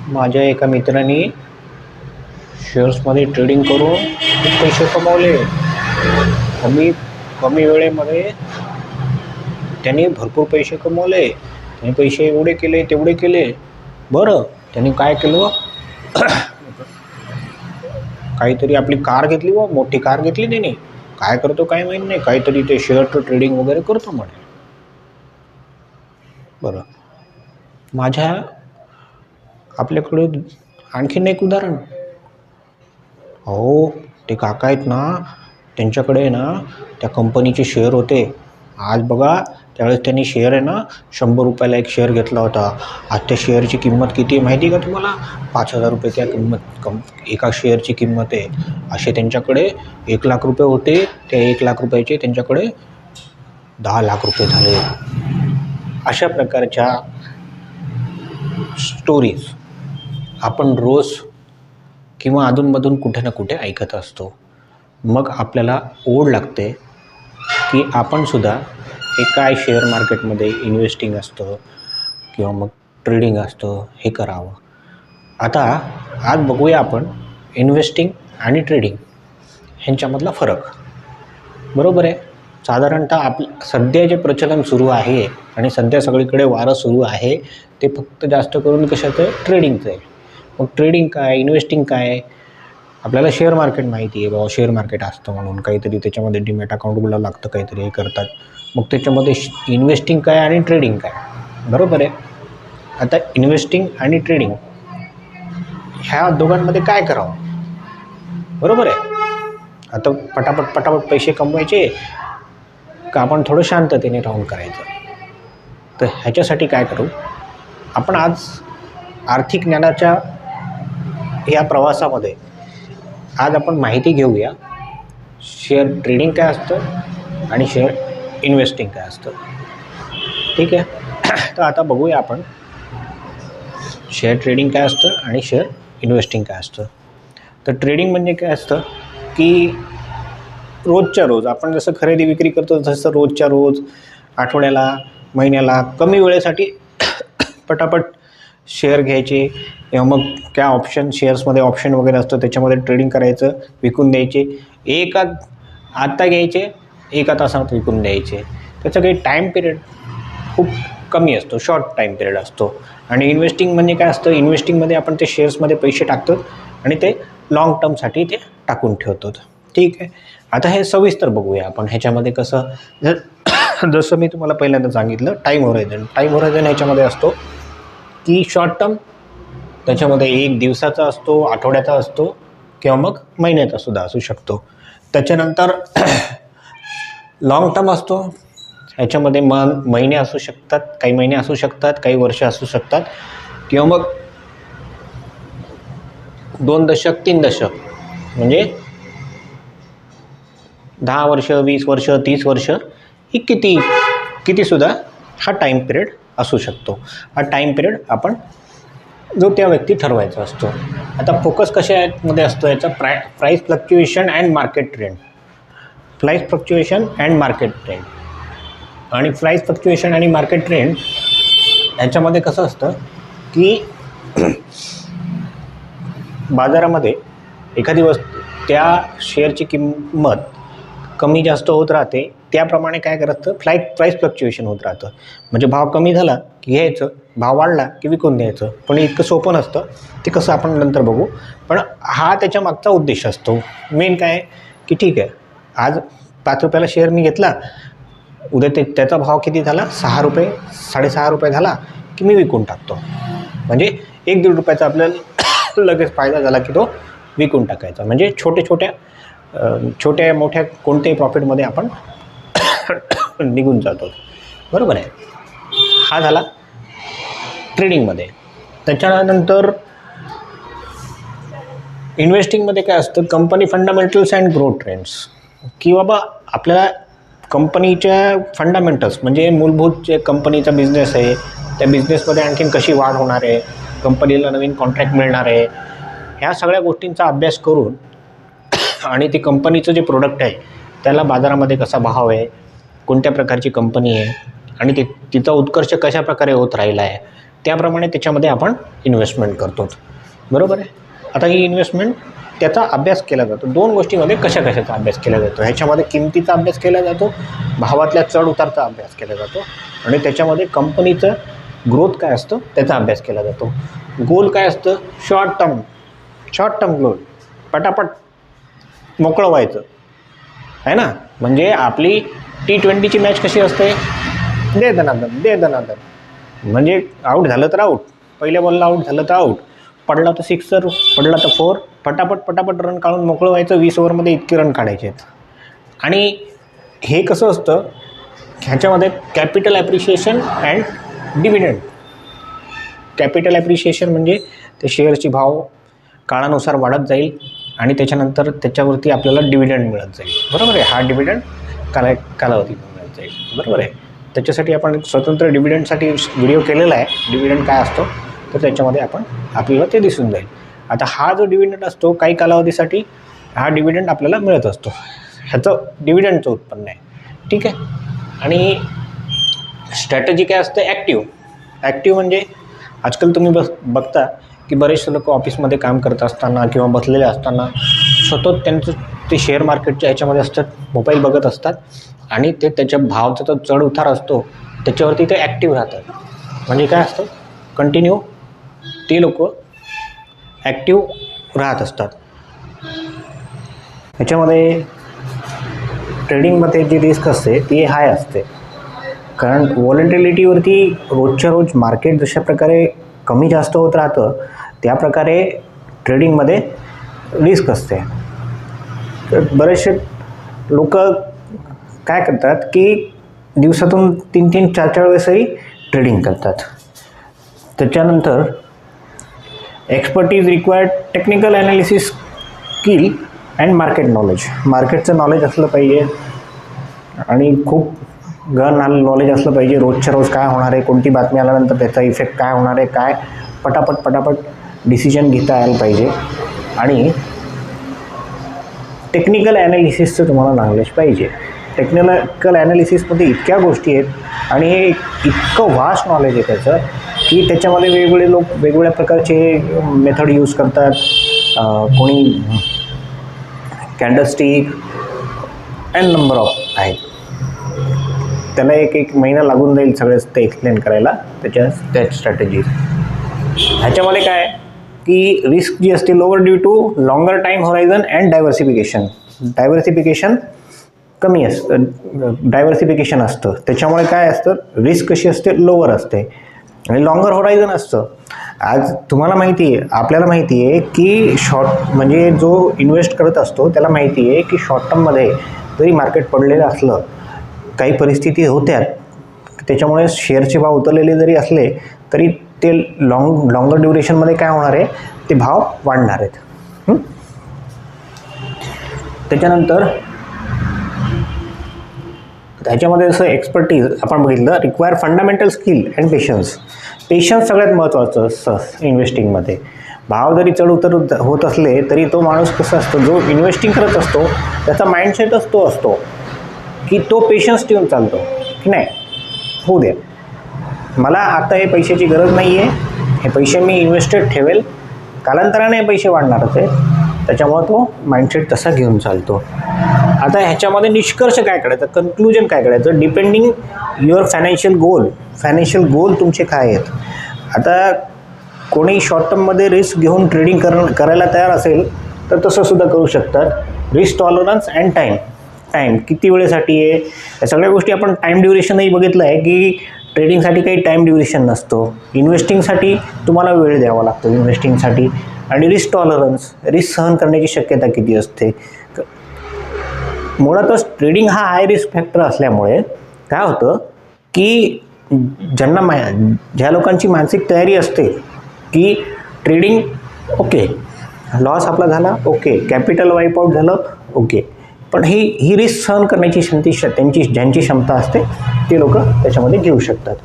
माझ्या एका मित्राने शेअर्समध्ये ट्रेडिंग करून खूप पैसे कमावले. कमी कमी वेळेमध्ये त्यांनी भरपूर पैसे कमवले. त्यांनी पैसे एवढे केले तेवढे केले. बरं, त्यांनी काय केलं, काहीतरी आपली कार घेतली व मोठी कार घेतली त्याने. काय करतो काय माहीत नाही, काहीतरी ते शेअर ट्रेडिंग वगैरे करतो म्हणे. बरं, आपल्याकडे आणखीन एक उदाहरण. हो, ते काका आहेत ना, त्यांच्याकडे ना त्या कंपनीचे शेअर होते. आज बघा, त्यावेळेस त्यांनी शेअर आहे ना 100 रुपयाला एक शेअर घेतला होता. आज त्या शेअरची किंमत किती आहे माहिती आहे का तुम्हाला? 5,000 रुपये त्या एका शेअरची किंमत आहे. असे त्यांच्याकडे 1 लाख रुपये होते. त्या 1 लाख रुपयाचे त्यांच्याकडे 10 लाख रुपये झाले. अशा प्रकारच्या स्टोरीज आपण रोज किंवा अधूनमधून कुठे ना कुठे ऐकत असतो. मग आपल्याला ओढ लागते की आपणसुद्धा हे काय शेअर मार्केटमध्ये इन्व्हेस्टिंग असतं किंवा मग ट्रेडिंग असतं, हे करावं. आता आज बघूया आपण इन्व्हेस्टिंग आणि ट्रेडिंग ह्यांच्यामधला फरक. बरोबर आहे. साधारणतः सध्या जे प्रचलन सुरू आहे आणि सध्या सगळीकडे वारं सुरू आहे ते फक्त जास्त करून कशाचं आहे? ट्रेडिंगचं आहे. मग ट्रेडिंग काय, इन्व्हेस्टिंग काय? आपल्याला शेअर मार्केट माहिती आहे बाबा, शेअर मार्केट असतं म्हणून काहीतरी त्याच्यामध्ये डीमॅट अकाउंट उघडावं लागतं, काहीतरी हे करतात. मग त्याच्यामध्ये इन्व्हेस्टिंग काय आणि ट्रेडिंग काय? बरोबर आहे. आता इन्व्हेस्टिंग आणि ट्रेडिंग ह्या दोघांमध्ये काय करावं? बरोबर आहे. आता पटापट पैसे कमवायचे का आपण थोडं शांततेने राहून करायचं? तर ह्याच्यासाठी काय करू आपण? आज आर्थिक ज्ञानाच्या या प्रवासामध्ये आज आपण माहिती घेऊया शेअर ट्रेडिंग काय असतं आणि शेअर इन्व्हेस्टिंग काय असतं. ठीक आहे. तर आता बघूया आपण शेअर ट्रेडिंग काय असतं आणि शेअर इन्व्हेस्टिंग काय असतं. तर ट्रेडिंग म्हणजे काय असतं की रोजच्या रोज आपण जसं खरेदी विक्री करतो तसं रोजच्या रोज, आठवड्याला, महिन्याला कमी वेळेसाठी पटापट शेअर घ्यायचे किंवा मग त्या शेअर्समध्ये ऑप्शन वगैरे असतं त्याच्यामध्ये ट्रेडिंग करायचं, विकून द्यायचे. आत्ता घ्यायचे, 1 तासात विकून द्यायचे. त्याचं काही टाईम पिरियड खूप कमी असतो, शॉर्ट टाईम पिरियड असतो. आणि इन्व्हेस्टिंग म्हणजे काय असतं? इन्व्हेस्टिंगमध्ये आपण ते शेअर्समध्ये पैसे टाकतो आणि ते लाँग टर्मसाठी ते टाकून ठेवतो. ठीक आहे. आता हे सविस्तर बघूया आपण. ह्याच्यामध्ये कसं, जसं मी तुम्हाला पहिल्यांदा सांगितलं, टाईम होरायझन ह्याच्यामध्ये असतो की शॉर्ट टर्म, त्याच्यामध्ये 1 दिवसाचा असतो, आठवड्याचा असतो किंवा मग महिन्याचा सुद्धा असू शकतो. त्याच्यानंतर लाँग टर्म असतो. ह्याच्यामध्ये महिने असू शकतात, काही महिने असू शकतात, काही वर्ष असू शकतात किंवा मग 2 दशक 3 दशक म्हणजे 10 वर्ष, 20 वर्ष, 30 वर्ष, ही कितीसुद्धा हा टाईम पिरियड असू शकतो. हा टाईम पिरियड आपण जो त्या व्यक्ती ठरवायचा असतो. आता फोकस कशामध्ये असतो याचा? Price fluctuation and market trend. Price fluctuation and market trend. आणि प्राईस फ्लक्च्युएशन आणि मार्केट ट्रेंड ह्याच्यामध्ये कसं असतं की बाजारामध्ये एखादी वस्तू, त्या शेअरची किंमत कमी जास्त होत राहते. त्याप्रमाणे काय करत प्राईस फ्लक्च्युएशन होत राहतं. म्हणजे भाव कमी झाला की घ्यायचं, भाव वाढला की विकून द्यायचं. पण इतकं सोपं नसतं. ते कसं आपण नंतर बघू. पण हा त्याच्या मागचा उद्देश असतो. मेन काय की ठीक आहे, आज 5 रुपयाला शेअर मी घेतला, उद्या त्याचा भाव किती झाला? 6 रुपये, 6.5 रुपये झाला की मी विकून टाकतो. म्हणजे 1-1.5 रुपयाचा आपल्याला लगेच फायदा झाला की तो विकून टाकायचा. म्हणजे छोट्या मोठ्या कोणत्याही प्रॉफिटमध्ये आपण निघून जातो. बरोबर आहे. हा झाला ट्रेडिंगमध्ये. त्याच्यानंतर इन्व्हेस्टिंगमध्ये काय असतं? Company fundamentals and growth trends. की बाबा आपल्याला कंपनीच्या फंडामेंटल्स म्हणजे मूलभूत जे कंपनीचा बिझनेस आहे, त्या बिझनेसमध्ये आणखीन कशी वाढ होणार आहे, कंपनीला नवीन कॉन्ट्रॅक्ट मिळणार आहे, ह्या सगळ्या गोष्टींचा अभ्यास करून आणि ते कंपनीचं जे प्रोडक्ट आहे त्याला बाजारामध्ये कसा भाव आहे, कोणत्या प्रकारची कंपनी आहे आणि तिचा उत्कर्ष कशा प्रकारे होत राहिला आहे, त्याप्रमाणे त्याच्यामध्ये आपण इन्व्हेस्टमेंट करतो, बरोबर आहे. आता ही इन्व्हेस्टमेंट त्याचा अभ्यास केला जातो. 2 गोष्टीमध्ये कशाचा अभ्यास केला जातो. ह्याच्यामध्ये किमतीचा अभ्यास केला जातो, भावातल्या चढ उतारचा अभ्यास केला जातो आणि त्याच्यामध्ये कंपनीचं ग्रोथ काय असतं त्याचा अभ्यास केला जातो. गोल काय असतं, शॉर्ट टर्म गोल, पटापट मोकळं व्हायचं आहे ना. म्हणजे आपली T20ची मॅच कशी असते, दे दनादन, म्हणजे आऊट झालं तर आऊट, पहिल्या बॉलला आऊट झालं तर आऊट, पडला तर सिक्सर, पडला तर 4, पटापट रन काढून मोकळं व्हायचं. 20 ओव्हरमध्ये इतके रन काढायचे आहेत. आणि हे कसं असतं, ह्याच्यामध्ये capital appreciation and dividend. Capital appreciation म्हणजे ते शेअरची भाव काळानुसार वाढत जाईल आणि त्याच्यानंतर त्याच्यावरती आपल्याला डिव्हिडंड मिळत जाईल, बरोबर आहे. हा डिव्हिडंड कालावधी मिळत जाईल, बरोबर आहे. त्याच्यासाठी आपण स्वतंत्र डिव्हिडंडसाठी व्हिडिओ केलेला आहे. डिव्हिडंड काय असतो तर त्याच्यामध्ये आपल्याला ते दिसून जाईल. आता हा जो डिव्हिडंड असतो काही कालावधीसाठी, हा डिव्हिडंड आपल्याला मिळत असतो. ह्याचं डिव्हिडंडचं उत्पन्न आहे, ठीक आहे. आणि स्ट्रॅटजी काय असते, ॲक्टिव्ह म्हणजे आजकाल तुम्ही बघता की बरेचसे लोक ऑफिसमध्ये काम करत असताना किंवा बसलेले असताना सतत त्यांचं ते शेअर मार्केटच्या ह्याच्यामध्ये असतात, मोबाईल बघत असतात आणि ते त्याच्या भावाचा जो चढ उतार असतो त्याच्यावरती ते ॲक्टिव्ह राहतात. म्हणजे काय असतं, कंटिन्यू ते लोक ॲक्टिव्ह राहत असतात. ह्याच्यामध्ये ट्रेडिंगमध्ये जी रिस्क असते ती हाय असते, कारण व्हॉलेटिलिटीवरती रोजच्या रोज मार्केट जशा प्रकारे कमी जास्त होत राहतं त्याप्रकारे ट्रेडिंगमध्ये रिस्क असते. तर बरेचसे लोक काय करतात की दिवसातून 3-3, 4-4 वेळेसही ट्रेडिंग करतात. त्याच्यानंतर expertise required technical analysis skill and market knowledge. मार्केटचं नॉलेज असलं पाहिजे आणि खूप नॉलेज असलं पाहिजे. रोजच्या रोज काय होणार आहे, कोणती बातमी आल्यानंतर त्याचा इफेक्ट काय होणार आहे, काय पटापट डिसिजन घेता यायला पाहिजे. आणि टेक्निकल ॲनालिसिसचं तुम्हाला नॉलेज पाहिजे. टेक्निकल ॲनालिसिसमध्ये इतक्या गोष्टी आहेत आणि हे इतकं व्हास्ट नॉलेज आहे त्याचं की त्याच्यामध्ये वेगवेगळे लोक वेगवेगळ्या प्रकारचे मेथड यूज करतात. कोणी कॅन्डलस्टिक अँड नंबर ऑफ आहेत. त्याला एक महिना लागून जाईल सगळंच ते एक्सप्लेन करायला त्या स्ट्रॅटेजीज. ह्याच्यामध्ये काय की रिस्क जी असते lower due to longer time horizon and diversification कमी असतं, डायव्हर्सिफिकेशन असतं. त्याच्यामुळे काय असतं, रिस्क कशी असते, लोअर असते आणि लॉंगर होरायझन असतं. आज तुम्हाला माहिती आहे, आपल्याला माहिती आहे की शॉर्ट म्हणजे जो इन्व्हेस्ट करत असतो त्याला माहिती आहे की शॉर्ट टर्ममध्ये जरी मार्केट पडलेलं असलं, काही परिस्थिती होत्या त्याच्यामुळे शेअरचे भाव उतरलेले जरी असले तरी ते लॉंगर ड्युरेशनमध्ये काय होणार आहे, ते भाव वाढणार आहेत. त्याच्यानंतर त्याच्यामध्ये जसं एक्सपर्टीज आपण बघितलं, require fundamental skill and patience सगळ्यात महत्त्वाचं असतं इन्व्हेस्टिंगमध्ये. भाव जरी चढ उतर होत असले तरी तो माणूस कसा असतो, जो इन्व्हेस्टिंग करत असतो त्याचा माइंडसेटच तो असतो की तो पेशन्स ठेवून चालतो की नाही, होऊ दे, मला आता हे पैशाची गरज नाही आहे, हे पैसे मी इन्व्हेस्टेड ठेवेल, कालांतराने हे पैसे वाढणारच आहे. त्याच्यामुळे तो माइंडसेट तसा घेऊन चालतो. आता ह्याच्यामध्ये निष्कर्ष काय काढायचा, कन्क्लुजन काय काढायचं, डिपेंडिंग युअर फायनान्शियल गोल तुमचे काय आहेत. आता कोणी शॉर्ट टर्ममध्ये रिस्क घेऊन ट्रेडिंग करायला तयार असेल तर तसं सुद्धा करू शकतात. रिस्क टॉलरन्स अँड टाईम किती वेळेसाठी आहे, या सगळ्या गोष्टी आपण टाईम ड्युरेशनही बघितलं आहे की ट्रेडिंगसाठी काही टाईम ड्युरेशन नसतो. इन्व्हेस्टिंगसाठी तुम्हाला वेळ द्यावा लागतो इन्व्हेस्टिंगसाठी. आणि रिस्क टॉलरन्स, रिस्क सहन करण्याची शक्यता किती असते. मुळातच ट्रेडिंग हा हाय रिस्क फॅक्टर असल्यामुळे काय होतं की ज्या लोकांची मानसिक तयारी असते की ट्रेडिंग ओके, लॉस आपला झाला ओके, कॅपिटल वाईप आउट झालं ओके, पण ही रिस्क सहन करण्याची ज्यांची क्षमता असते ते लोक त्याच्यामध्ये घेऊ शकतात.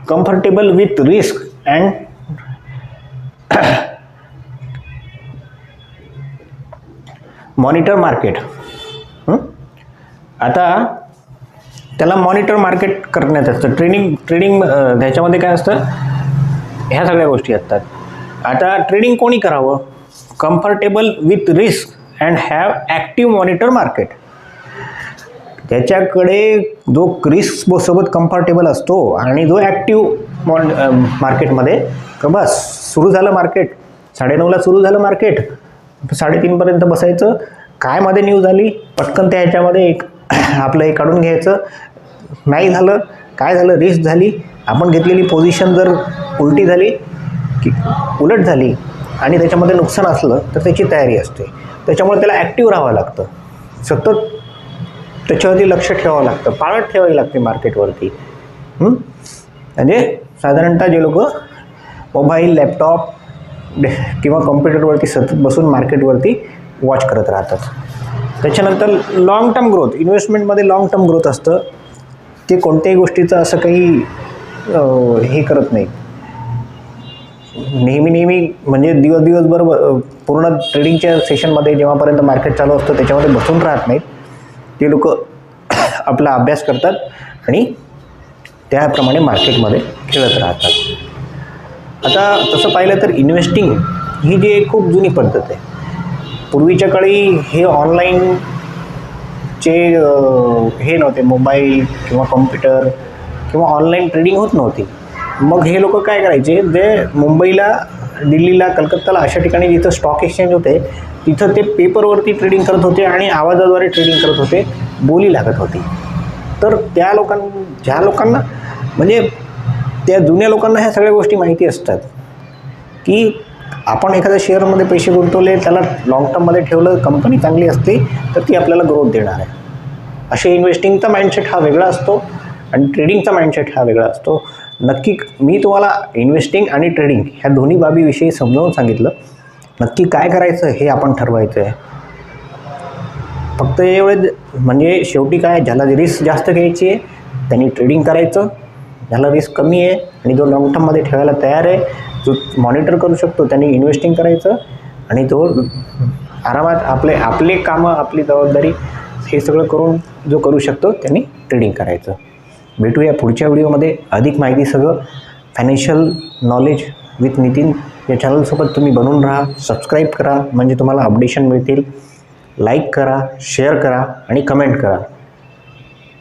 Comfortable with risk and monitor market. आता त्याला मॉनिटर मार्केट करण्यात असतं. ट्रेडिंग त्याच्यामध्ये काय असतं, ह्या सगळ्या गोष्टी असतात. आता ट्रेडिंग कोणी करावं? Comfortable with risk and have active monitor market. त्याच्याकडे जो रिस्क सोबत कम्फर्टेबल असतो आणि जो ॲक्टिव्ह मार्केटमध्ये, बस सुरू झालं मार्केट, 9:30ला सुरू झालं मार्केट, 3:30पर्यंत बसायचं. काय मध्ये न्यूज आली पटकन त्या ह्याच्यामध्ये आपलं हे काढून घ्यायचं. नाही झालं, काय झालं, रिस्क झाली, आपण घेतलेली पोझिशन जर उलटी झाली की उलट झाली आणि त्याच्यामध्ये नुकसान असलं तर त्याची तयारी असते. त्याच्यामुळे त्याला ॲक्टिव्ह राहावं लागतं, सतत त्याच्यावरती लक्ष ठेवावं लागतं, पाळत ठेवावी लागते मार्केटवरती. म्हणजे साधारणतः जे लोक मोबाईल, लॅपटॉप किंवा कॉम्प्युटरवरती सतत बसून मार्केटवरती वॉच करत राहतात. त्याच्यानंतर लाँग टर्म ग्रोथ, इन्व्हेस्टमेंटमध्ये लाँग टर्म ग्रोथ असतं. ते कोणत्याही गोष्टीचं असं काही हे करत नाही, नेहमी म्हणजे दिवसभर पूर्ण ट्रेडिंगच्या सेशनमध्ये जेव्हापर्यंत मार्केट चालू असतं त्याच्यामध्ये बसून राहत नाहीत. ते लोक आपला अभ्यास करतात आणि त्याप्रमाणे मार्केटमध्ये खेळत राहतात. आता तसं पाहिलं तर इन्व्हेस्टिंग ही जी एक खूप जुनी पद्धत आहे. पूर्वीच्या काळी हे ऑनलाईनचे हे नव्हते, मोबाईल किंवा कॉम्प्युटर किंवा ऑनलाईन ट्रेडिंग होत नव्हती. मग हे लोक काय करायचे, जे मुंबईला, दिल्लीला, कलकत्ताला अशा ठिकाणी जिथं स्टॉक एक्सचेंज होते तिथं ते पेपरवरती ट्रेडिंग करत होते आणि आवाजाद्वारे ट्रेडिंग करत होते, बोली लागत होती. तर ज्या लोकांना म्हणजे त्या जुन्या लोकांना ह्या सगळ्या गोष्टी माहिती असतात की आपण एखाद्या शेअरमध्ये पैसे गुंतवले, त्याला लाँग टर्ममध्ये ठेवलं, कंपनी चांगली असते तर ती आपल्याला ग्रोथ देणार आहे. असे इन्व्हेस्टिंगचा माइंडसेट हा वेगळा असतो आणि ट्रेडिंगचा माइंडसेट हा वेगळा असतो. नक्की मी तुम्हाला इन्व्हेस्टिंग आणि ट्रेडिंग ह्या दोन्ही बाबीविषयी समजावून सांगितलं. नक्की काय करायचं हे आपण ठरवायचं आहे. फक्त एवढे म्हणजे शेवटी काय, ज्याला रिस्क जास्त घ्यायची आहे त्यांनी ट्रेडिंग करायचं, ज्याला रिस्क कमी आहे आणि जो लाँग टर्ममध्ये ठेवायला तयार आहे, जो मॉनिटर करू शकतो त्यांनी इन्व्हेस्टिंग करायचं आणि तो आरामात आपले कामं, आपली जबाबदारी हे सगळं करून जो करू शकतो त्यांनी ट्रेडिंग करायचं. भेटूया पुढच्या व्हिडिओमध्ये. अधिक माहितीसह फायनान्शियल नॉलेज विथ नितीन या चॅनलसोबत तुम्ही बनून राहा. सबस्क्राईब करा म्हणजे तुम्हाला अपडेशन मिळतील. लाईक करा, शेअर करा आणि कमेंट करा.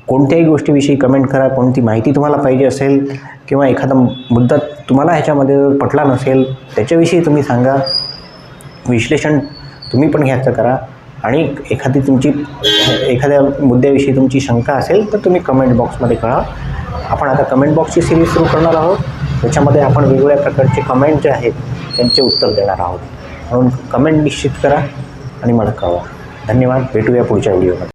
कोणत्याही गोष्टीविषयी कमेंट करा. कोणती माहिती तुम्हाला पाहिजे असेल किंवा एखादा मुद्दा तुम्हाला ह्याच्यामध्ये पटला नसेल त्याच्याविषयी तुम्ही सांगा. विश्लेषण तुम्ही पण घ्यायचं करा आणि एखाद्या मुद्द्याविषयी तुमची शंका असेल तर तुम्ही कमेंट बॉक्समध्ये कळवा. आपण आता कमेंट बॉक्सची सिरीज सुरू करणार आहोत. त्याच्यामध्ये आपण वेगवेगळ्या प्रकारचे कमेंट जे आहेत त्यांचे उत्तर देणार आहोत. म्हणून कमेंट निश्चित करा आणि मला कळवा. धन्यवाद. भेटूया पुढच्या व्हिडिओमध्ये.